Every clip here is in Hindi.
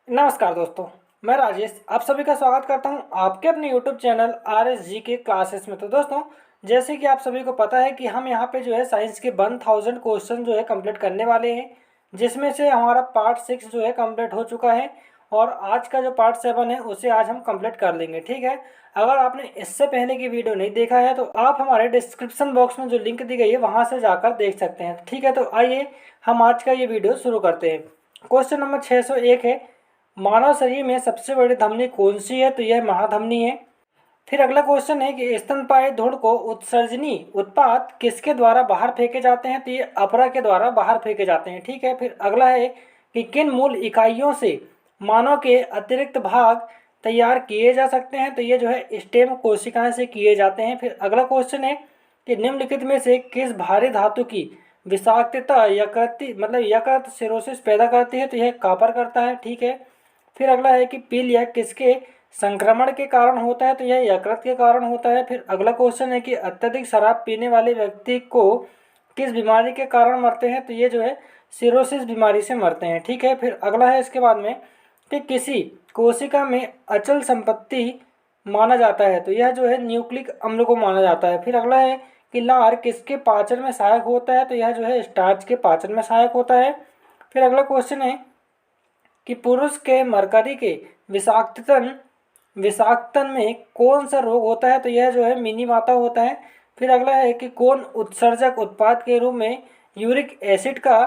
नमस्कार दोस्तों। मैं राजेश आप सभी का स्वागत करता हूं आपके अपने यूट्यूब चैनल RSG के क्लासेस में। तो दोस्तों, जैसे कि आप सभी को पता है कि हम यहां पे जो है साइंस के 1000 क्वेश्चन जो है कंप्लीट करने वाले हैं, जिसमें से हमारा पार्ट 6 जो है कंप्लीट हो चुका है और आज का जो पार्ट 7 है उसे आज हम कंप्लीट कर लेंगे। ठीक है, अगर आपने इससे पहले की वीडियो नहीं देखा है तो आप हमारे डिस्क्रिप्शन बॉक्स में जो लिंक दी गई है वहाँ से जाकर देख सकते हैं। ठीक है, तो आइए हम आज का ये वीडियो शुरू करते हैं। क्वेश्चन नंबर 601 है, मानव शरीर में सबसे बड़ी धमनी कौन सी है? तो यह महाधमनी है। फिर अगला क्वेश्चन है कि स्तनपायी धूल को उत्सर्जनी उत्पाद किसके द्वारा बाहर फेंके जाते हैं? तो ये अपरा के द्वारा बाहर फेंके जाते हैं। ठीक है, फिर अगला है कि किन मूल इकाइयों से मानव के अतिरिक्त भाग तैयार किए जा सकते हैं? तो ये जो है स्टेम कोशिकाएं से किए जाते हैं। फिर अगला क्वेश्चन है कि निम्नलिखित में से किस भारी धातु की विषाक्तता यकृत यकृत सिरोसिस पैदा करती है? तो यह कॉपर करता है। ठीक है, फिर अगला है कि पीलिया किसके संक्रमण के कारण होता है? तो यह यकृत के कारण होता है। फिर अगला क्वेश्चन है कि अत्यधिक शराब पीने वाले व्यक्ति को किस बीमारी के कारण मरते हैं? तो ये जो है सिरोसिस बीमारी से मरते हैं। ठीक है, फिर अगला है इसके बाद में कि किसी कोशिका में अचल संपत्ति माना जाता है? तो यह जो है न्यूक्लिक अम्ल को माना जाता है। फिर अगला है कि लार किसके पाचन में सहायक होता है? तो यह जो है स्टार्च के पाचन में सहायक होता है। फिर अगला क्वेश्चन है कि पुरुष के मरकरी के विषाक्तन में कौन सा रोग होता है? तो यह जो है मिनी माता होता है। फिर अगला है कि कौन उत्सर्जक उत्पाद के रूप में यूरिक एसिड का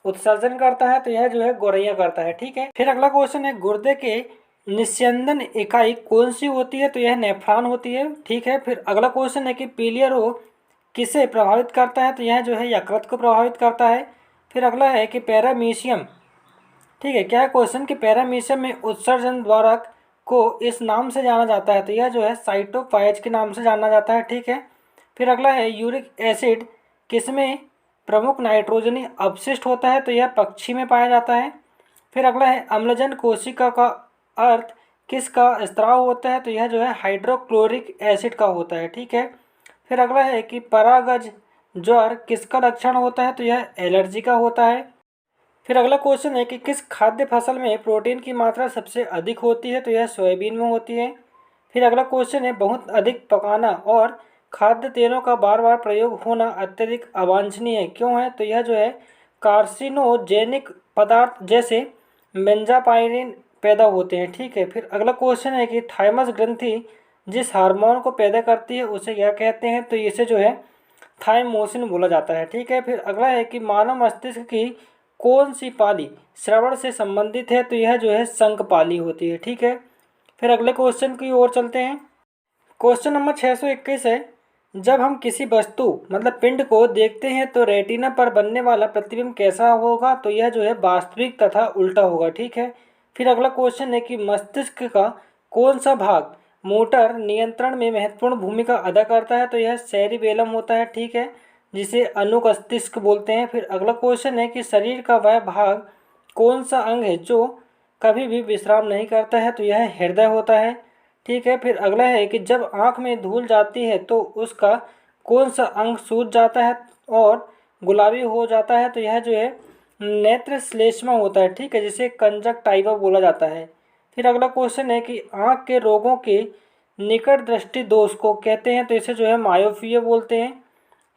उत्सर्जन करता है? तो यह जो है गोरैया करता है। ठीक है, फिर अगला क्वेश्चन है गुर्दे के निस्यंदन इकाई कौन सी होती है? तो यह नेफ्रॉन होती है। ठीक है, फिर अगला क्वेश्चन है कि पीलिया रोग किसे प्रभावित करता है? तो यह जो है यकृत को प्रभावित करता है। फिर अगला है कि पैरामीशियम, ठीक है, क्या है क्वेश्चन कि पैरामीशियम में उत्सर्जन द्वारक को इस नाम से जाना जाता है? तो यह जो है साइटोफाइज के नाम से जाना जाता है। ठीक है, फिर अगला है यूरिक एसिड किसमें प्रमुख नाइट्रोजनी अपशिष्ट होता है? तो यह पक्षी में पाया जाता है। फिर अगला है अम्लजन कोशिका का अर्थ किसका स्त्राव होता है? तो यह जो है हाइड्रोक्लोरिक एसिड का होता है। ठीक है, फिर अगला है कि परागज ज्वर किसका लक्षण होता है? तो यह एलर्जी का होता है। फिर अगला क्वेश्चन है कि किस खाद्य फसल में प्रोटीन की मात्रा सबसे अधिक होती है? तो यह सोयाबीन में होती है। फिर अगला क्वेश्चन है बहुत अधिक पकाना और खाद्य तेलों का बार बार प्रयोग होना अत्यधिक अवांछनीय है, क्यों है? तो यह जो है कार्सिनोजेनिक पदार्थ जैसे बेंजापाइरिन पैदा होते हैं। ठीक है, फिर अगला क्वेश्चन है कि थाइमस ग्रंथि जिस हार्मोन को पैदा करती है उसे क्या कहते हैं? तो इसे जो है थाइमोसिन बोला जाता है। ठीक है, फिर अगला है कि मानव मस्तिष्क की कौन सी पाली श्रवण से संबंधित है? तो यह जो है शंखपाली होती है। ठीक है, फिर अगले क्वेश्चन की ओर चलते हैं। क्वेश्चन नंबर 621 है, जब हम किसी वस्तु पिंड को देखते हैं तो रेटिना पर बनने वाला प्रतिबिंब कैसा होगा? तो यह जो है वास्तविक तथा उल्टा होगा। ठीक है, फिर अगला क्वेश्चन है कि मस्तिष्क का कौन सा भाग मोटर नियंत्रण में महत्वपूर्ण भूमिका अदा करता है? तो यह सेरिबेलम होता है। ठीक है, जिसे अनुमस्तिष्क बोलते हैं। फिर अगला क्वेश्चन है कि शरीर का वह भाग कौन सा अंग है जो कभी भी विश्राम नहीं करता है? तो यह हृदय होता है। ठीक है, फिर अगला है कि जब आँख में धूल जाती है तो उसका कौन सा अंग सूज जाता है और गुलाबी हो जाता है? तो यह जो है नेत्र श्लेष्मा होता है। ठीक है, जिसे कंजक्टाइवा बोला जाता है। फिर अगला क्वेश्चन है कि आँख के रोगों के निकट दृष्टि दोष को कहते हैं? तो इसे जो है मायोपिया बोलते हैं।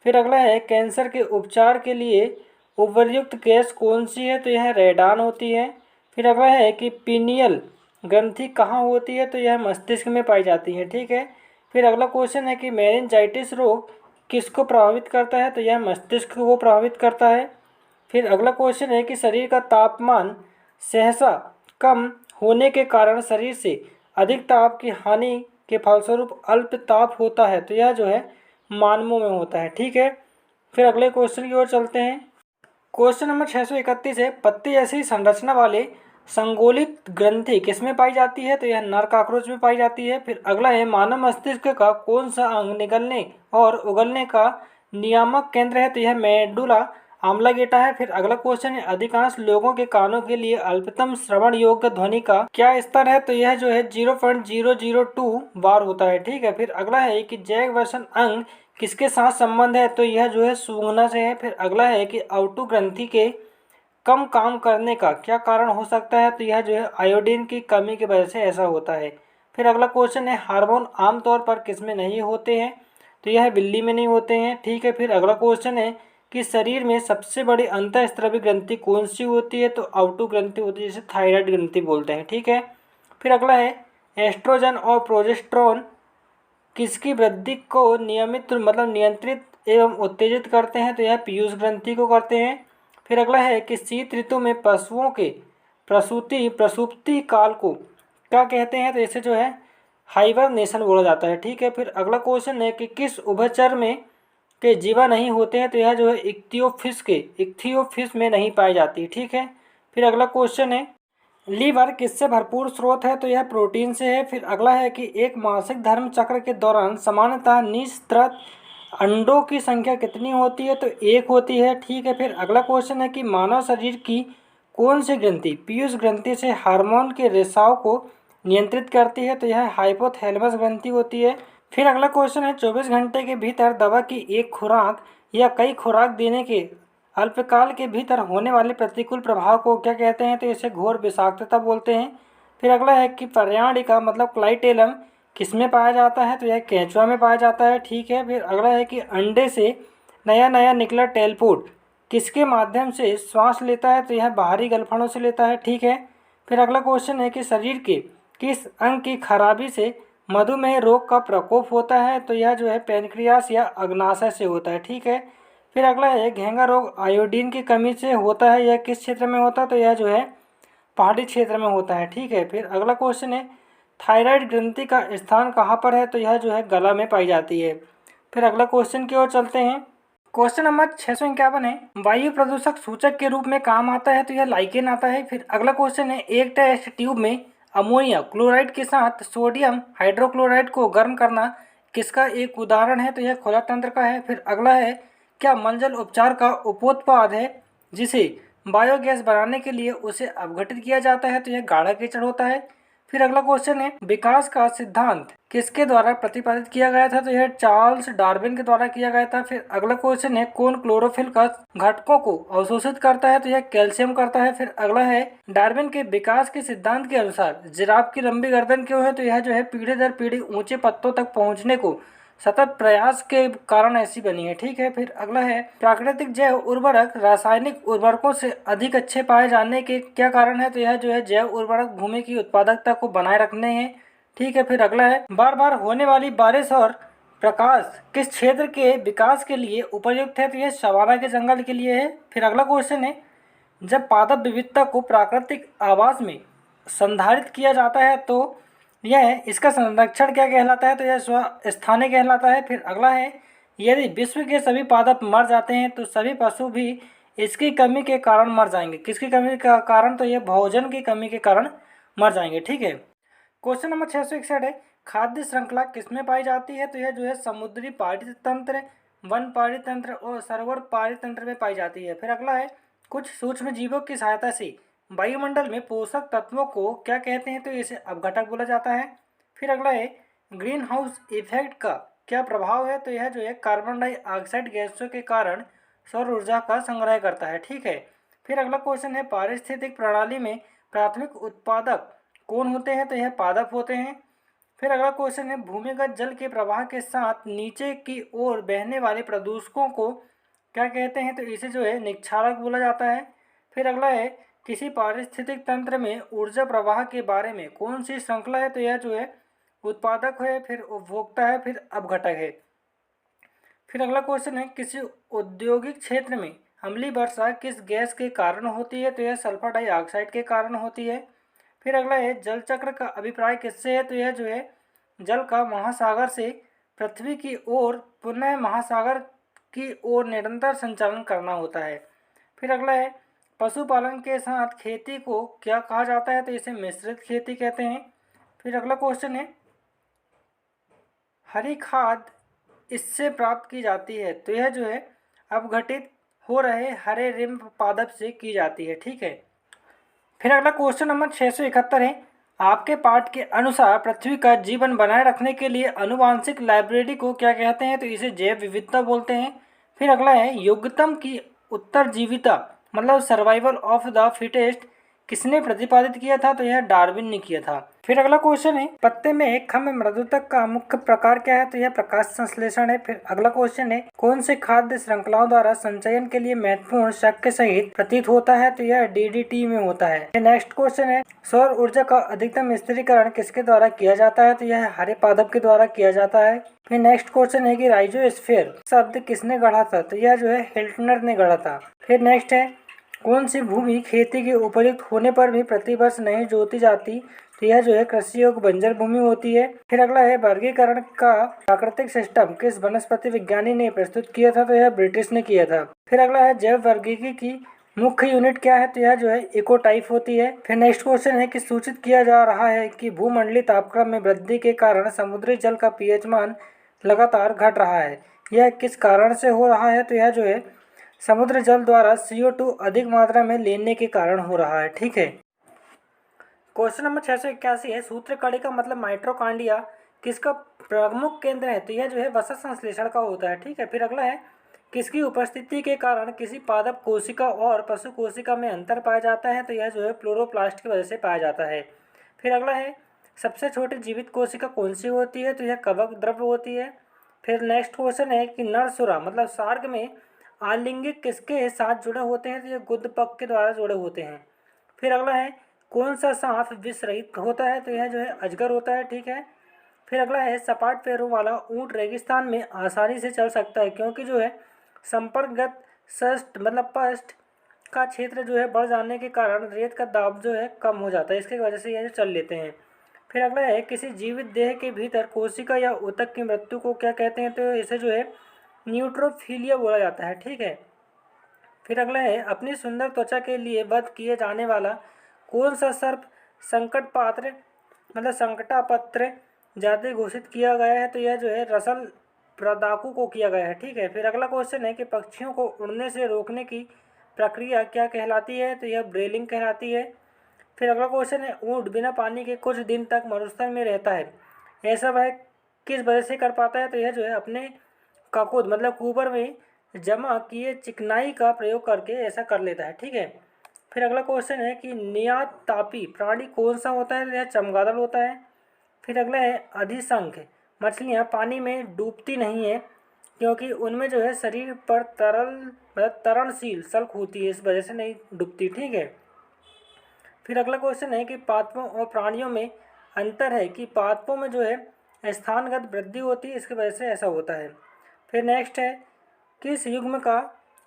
फिर अगला है कैंसर के उपचार के लिए उपर्युक्त गैस कौन सी है? तो यह रेडान होती है। फिर अगला है कि पीनियल ग्रंथि कहाँ होती है? तो यह मस्तिष्क में पाई जाती है। ठीक है, फिर अगला क्वेश्चन है कि मेनिंजाइटिस रोग किसको प्रभावित करता है? तो यह मस्तिष्क को प्रभावित करता है। फिर अगला क्वेश्चन है कि शरीर का तापमान सहसा कम होने के कारण शरीर से अधिक ताप की हानि के फलस्वरूप अल्प ताप होता है? तो यह जो है मानवों में होता है। ठीक है, फिर अगले क्वेश्चन की ओर चलते हैं। क्वेश्चन नंबर 631 है, पत्ती जैसी संरचना वाले संगोलित ग्रंथि किसमें पाई जाती है? तो यह नर कॉकरोच में पाई जाती है। फिर अगला है मानव मस्तिष्क का कौन सा अंग निगलने और उगलने का नियामक केंद्र है? तो यह मेडुला आम्लागेटा है। फिर अगला क्वेश्चन है अधिकांश लोगों के कानों के लिए अल्पतम श्रवण योग्य ध्वनि का क्या स्तर है? तो यह जो है 0.002 बार होता है। ठीक है, फिर अगला है कि जैव वर्षण अंग किसके साथ संबंध है? तो यह जो है सूंघना से है। फिर अगला है कि अवटु ग्रंथि के कम काम करने का क्या कारण हो सकता है, तो यह जो है आयोडीन की कमी की वजह से ऐसा होता है। फिर अगला क्वेश्चन है हार्मोन आमतौर पर किस में नहीं होते हैं, तो यह बिल्ली में नहीं होते हैं। ठीक है, फिर अगला क्वेश्चन है कि शरीर में सबसे बड़ी अंतःस्रावी ग्रंथि कौन सी होती है, तो आउटू ग्रंथि होती है, जिसे थायराइड ग्रंथि बोलते हैं। ठीक है, फिर अगला है एस्ट्रोजन और प्रोजेस्टेरोन किसकी वृद्धि को नियमित मतलब नियंत्रित एवं उत्तेजित करते हैं, तो यह पीयूष ग्रंथि को करते हैं। फिर अगला है कि शीत ऋतु में पशुओं के प्रसूति काल को क्या कहते हैं, तो इसे जो है हाइबरनेशन बोला जाता है। ठीक है, फिर अगला क्वेश्चन है कि किस उभयचर में के जीवा नहीं होते हैं, तो यह जो है इक्थियोफिश में नहीं पाई जाती। ठीक है, फिर अगला क्वेश्चन है लीवर किससे भरपूर स्रोत है, तो यह प्रोटीन से है। फिर अगला है कि एक मासिक धर्म चक्र के दौरान सामान्यतः निःसृत अंडों की संख्या कितनी होती है, तो एक होती है। ठीक है, फिर अगला क्वेश्चन है कि मानव शरीर की कौन सी ग्रंथि पीयूष ग्रंथि से हार्मोन के रिसाव को नियंत्रित करती है, तो यह हाइपोथैलेमस ग्रंथि होती है। फिर अगला क्वेश्चन है 24 घंटे के भीतर दवा की एक खुराक या कई खुराक देने के अल्पकाल के भीतर होने वाले प्रतिकूल प्रभाव को क्या कहते हैं, तो इसे घोर विषाक्तता बोलते हैं। फिर अगला है कि पर्याणिका मतलब क्लाइटेलम किस में पाया जाता है, तो यह केंचुआ में पाया जाता है। ठीक है, फिर अगला है कि अंडे से नया नया निकला टेलपोड किसके माध्यम से श्वास लेता है, तो यह बाहरी गलफड़ों से लेता है। ठीक है, फिर अगला क्वेश्चन है कि शरीर के किस अंग की खराबी से मधुमेह रोग का प्रकोप होता है, तो यह जो है पैनक्रियास या अग्नाशय से होता है। ठीक है, फिर अगला है घेंगा रोग आयोडीन की कमी से होता है, यह किस क्षेत्र में होता है, तो यह जो है पहाड़ी क्षेत्र में होता है। ठीक है, फिर अगला क्वेश्चन है थायराइड ग्रंथि का स्थान कहाँ पर है, तो यह जो है गला में पाई जाती है। फिर अगला क्वेश्चन की ओर चलते हैं। क्वेश्चन नंबर 651 है वायु प्रदूषक सूचक के रूप में काम आता है, तो यह लाइकेन आता है। फिर अगला क्वेश्चन है एक टेस्ट ट्यूब में अमोनिया क्लोराइड के साथ सोडियम हाइड्रोक्लोराइड को गर्म करना किसका एक उदाहरण है, तो यह खुला तंत्र का है। फिर अगला है क्या मलजल उपचार का उपोत्पाद है जिसे बायोगैस बनाने के लिए उसे अपघटित किया जाता है, तो यह गाढ़ा कीचड़ होता है। फिर अगला क्वेश्चन है विकास का सिद्धांत किसके द्वारा प्रतिपादित किया गया था, तो यह चार्ल्स डार्विन के द्वारा किया गया था। फिर अगला क्वेश्चन है कौन क्लोरोफिल का घटकों को अवशोषित करता है, तो यह कैल्शियम करता है। फिर अगला है डार्विन के विकास के सिद्धांत के अनुसार जिराफ की लंबी गर्दन क्यों है, तो यह जो है पीढ़ी दर पीढ़ी ऊंचे पत्तों तक पहुंचने को सतत प्रयास के कारण ऐसी बनी है। ठीक है, फिर अगला है प्राकृतिक जैव उर्वरक रासायनिक उर्वरकों से अधिक अच्छे पाए जाने के क्या कारण है, तो यह जो है जैव उर्वरक भूमि की उत्पादकता को बनाए रखने हैं। ठीक है, फिर अगला है बार बार होने वाली बारिश और प्रकाश किस क्षेत्र के विकास के लिए उपयुक्त है, तो यह सवाना के जंगल के लिए है। फिर अगला क्वेश्चन है जब पादप विविधता को प्राकृतिक आवास में संधारित किया जाता है तो यह इसका संरक्षण क्या कहलाता है, तो यह स्वस्थानीय कहलाता है। फिर अगला है यदि विश्व के सभी पादप मर जाते हैं तो सभी पशु भी इसकी कमी के कारण मर जाएंगे। किसकी कमी का कारण, तो यह भोजन की कमी के कारण मर जाएंगे। ठीक है, क्वेश्चन नंबर 661 है खाद्य श्रृंखला किसमें पाई जाती है, तो यह जो है समुद्री पारितंत्र वन पारितंत्र और सरोवर पारितंत्र में पाई जाती है। फिर अगला है कुछ सूक्ष्म जीवों की सहायता से वायुमंडल में पोषक तत्वों को क्या कहते हैं, तो इसे अपघटक बोला जाता है। फिर अगला है ग्रीन हाउस इफेक्ट का क्या प्रभाव है, तो यह जो है कार्बन डाइऑक्साइड गैसों के कारण सौर ऊर्जा का संग्रह करता है। ठीक है, फिर अगला क्वेश्चन है पारिस्थितिक प्रणाली में प्राथमिक उत्पादक कौन होते हैं, तो यह पादप होते हैं। फिर अगला क्वेश्चन है भूमिगत जल के प्रवाह के साथ नीचे की ओर बहने वाले प्रदूषकों को क्या कहते हैं, तो इसे जो है निक्षारक बोला जाता है। फिर अगला है किसी पारिस्थितिक तंत्र में ऊर्जा प्रवाह के बारे में कौन सी श्रृंखला है, तो यह जो है उत्पादक है, फिर उपभोक्ता है, फिर अपघटक है। फिर अगला क्वेश्चन है किसी औद्योगिक क्षेत्र में अम्लीय वर्षा किस गैस के कारण होती है, तो यह सल्फर डाइऑक्साइड के कारण होती है। फिर अगला है जल चक्र का अभिप्राय किससे है, तो यह जो है जल का महासागर से पृथ्वी की ओर पुनः महासागर की ओर निरंतर संचालन करना होता है। फिर अगला है पशुपालन के साथ खेती को क्या कहा जाता है, तो इसे मिश्रित खेती कहते हैं। फिर अगला क्वेश्चन है हरी खाद इससे प्राप्त की जाती है, तो यह जो है अपघटित हो रहे हरे रिम पादप से की जाती है। ठीक है, फिर अगला क्वेश्चन नंबर 671 है आपके पाठ के अनुसार पृथ्वी का जीवन बनाए रखने के लिए आनुवांशिक लाइब्रेरी को क्या कहते हैं, तो इसे जैव विविधता बोलते हैं। फिर अगला है योग्यतम की उत्तरजीविता मतलब सर्वाइवल ऑफ द फिटेस्ट किसने प्रतिपादित किया था? तो यह डार्विन ने किया था। फिर अगला क्वेश्चन है, पत्ते में एक खम्भ मृदुतक का मुख्य प्रकार क्या है? तो यह प्रकाश संश्लेषण है। फिर अगला क्वेश्चन है, कौन से खाद्य श्रृंखलाओं द्वारा संचयन के लिए महत्वपूर्ण शक्ति सहित प्रतीत होता है? तो यह डीडीटी में होता है। नेक्स्ट क्वेश्चन है, सौर ऊर्जा का अधिकतम स्थिरीकरण किसके द्वारा किया जाता है? तो यह हरे पादप के द्वारा किया जाता है। फिर नेक्स्ट क्वेश्चन है कि राइजोस्फीयर शब्द किसने गढ़ा था? तो यह जो है हिल्टनर ने गढ़ा था। फिर नेक्स्ट है, कौन सी भूमि खेती के उपयुक्त होने पर भी प्रतिवर्ष नहीं जोती जाती? तो यह जो है कृषि योग्य बंजर भूमि होती है। फिर अगला है, वर्गीकरण का प्राकृतिक सिस्टम किस वनस्पति विज्ञानी ने प्रस्तुत किया था? तो यह ब्रिटिश ने किया था। फिर अगला है, जैव वर्गीकी की मुख्य यूनिट क्या है? तो यह जो है इकोटाइप होती है। फिर नेक्स्ट क्वेश्चन है कि सूचित किया जा रहा है कि भूमंडलीय तापक्रम में वृद्धि के कारण समुद्री जल का पीएच मान लगातार घट रहा है। यह किस कारण से हो रहा है? तो यह जो है समुद्र जल द्वारा CO2 अधिक मात्रा में लेने के कारण हो रहा है। ठीक है। क्वेश्चन नंबर 681 है, सूत्रकड़ी का मतलब माइटोकॉन्ड्रिया किसका प्रमुख केंद्र है? तो यह जो है वसा संश्लेषण का होता है। ठीक है। फिर अगला है, किसकी उपस्थिति के कारण किसी पादप कोशिका और पशु कोशिका में अंतर पाया जाता है? तो यह जो है क्लोरोप्लास्ट की वजह से पाया जाता है। फिर अगला है, सबसे छोटी जीवित कोशिका कौन सी होती है? तो यह कवक द्रव्य होती है। फिर नेक्स्ट क्वेश्चन है कि नरसुरा मतलब सार्क में आलिंगिक किसके साथ जुड़े होते हैं? तो ये गुदपक के द्वारा जुड़े होते हैं। फिर अगला है, कौन सा सांप विष रहित होता है? तो यह जो है अजगर होता है। ठीक है। फिर अगला है, सपाट पैरों वाला ऊंट रेगिस्तान में आसानी से चल सकता है क्योंकि जो है संपर्कगत सस्ट मतलब पस्ट का क्षेत्र जो है बढ़ जाने के कारण रेत का दाब जो है कम हो जाता है, इसकी वजह से यह चल लेते हैं। फिर अगला है, किसी जीवित देह के भीतर कोशिका या ऊतक की मृत्यु को क्या कहते हैं? तो इसे जो है न्यूट्रोफिलिया बोला जाता है। ठीक है। फिर अगला है, अपनी सुंदर त्वचा के लिए वध किए जाने वाला कौन सा सर्प संकट पात्र मतलब संकटापत्र जाति घोषित किया गया है? तो यह जो है रसल प्रदाकू को किया गया है। ठीक है। फिर अगला क्वेश्चन है कि पक्षियों को उड़ने से रोकने की प्रक्रिया क्या कहलाती है? तो यह ब्रेलिंग कहलाती है। फिर अगला क्वेश्चन है, ऊँट बिना पानी के कुछ दिन तक मरुस्थल में रहता है, ऐसा वह किस वजह से कर पाता है? तो यह जो है अपने ककूद मतलब कुबर में जमा किए चिकनाई का प्रयोग करके ऐसा कर लेता है। ठीक है। फिर अगला क्वेश्चन है कि नियातापी प्राणी कौन सा होता है? यह चमगादड़ होता है। फिर अगला है, अधिसंख्य मछलियाँ पानी में डूबती नहीं है क्योंकि उनमें जो है शरीर पर तरल मतलब तरणशील सल्क होती है, इस वजह से नहीं डूबती। ठीक है। फिर अगला क्वेश्चन है कि पादपों और प्राणियों में अंतर है कि पादपों में जो है स्थानगत वृद्धि होती है, इसकी वजह से ऐसा होता है। फिर नेक्स्ट है, किस युग्म का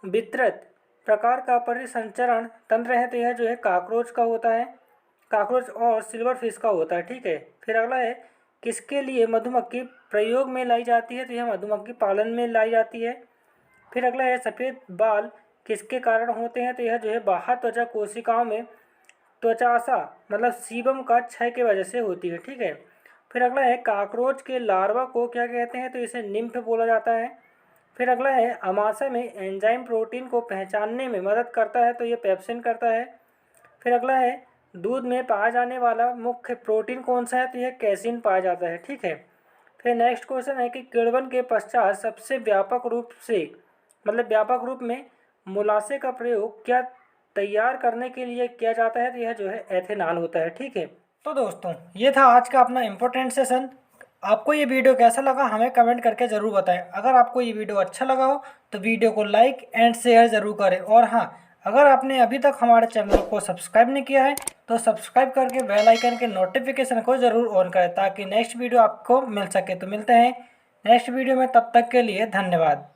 वितरित प्रकार का परिसंचरण तंत्र है? तो यह जो है काकरोच का होता है, काकरोच और सिल्वर फिश का होता है। ठीक है। फिर अगला है, किसके लिए मधुमक्खी प्रयोग में लाई जाती है? तो यह मधुमक्खी पालन में लाई जाती है। फिर अगला है, सफ़ेद बाल किसके कारण होते हैं? तो यह जो है बाह्य त्वचा कोशिकाओं में त्वचासा मतलब सीबम का क्षय की वजह से होती है। ठीक है। फिर अगला है, काकरोच के लार्वा को क्या कहते हैं? तो इसे निम्फ बोला जाता है। फिर अगला है, अमाशय में एंजाइम प्रोटीन को पहचानने में मदद करता है, तो ये पेप्सिन करता है। फिर अगला है, दूध में पाया जाने वाला मुख्य प्रोटीन कौन सा है? तो यह कैसीन पाया जाता है। ठीक है। फिर नेक्स्ट क्वेश्चन है कि किण्वन के पश्चात सबसे व्यापक रूप में मोलासे का प्रयोग क्या तैयार करने के लिए किया जाता है? तो यह जो है एथेनॉल होता है। ठीक है। तो दोस्तों, ये था आज का अपना इम्पोर्टेंट सेशन। आपको ये वीडियो कैसा लगा हमें कमेंट करके ज़रूर बताएं। अगर आपको ये वीडियो अच्छा लगा हो तो वीडियो को लाइक एंड शेयर ज़रूर करें। और हाँ, अगर आपने अभी तक हमारे चैनल को सब्सक्राइब नहीं किया है तो सब्सक्राइब करके बेल आइकन के नोटिफिकेशन को ज़रूर ऑन करें ताकि नेक्स्ट वीडियो आपको मिल सके। तो मिलते हैं नेक्स्ट वीडियो में, तब तक के लिए धन्यवाद।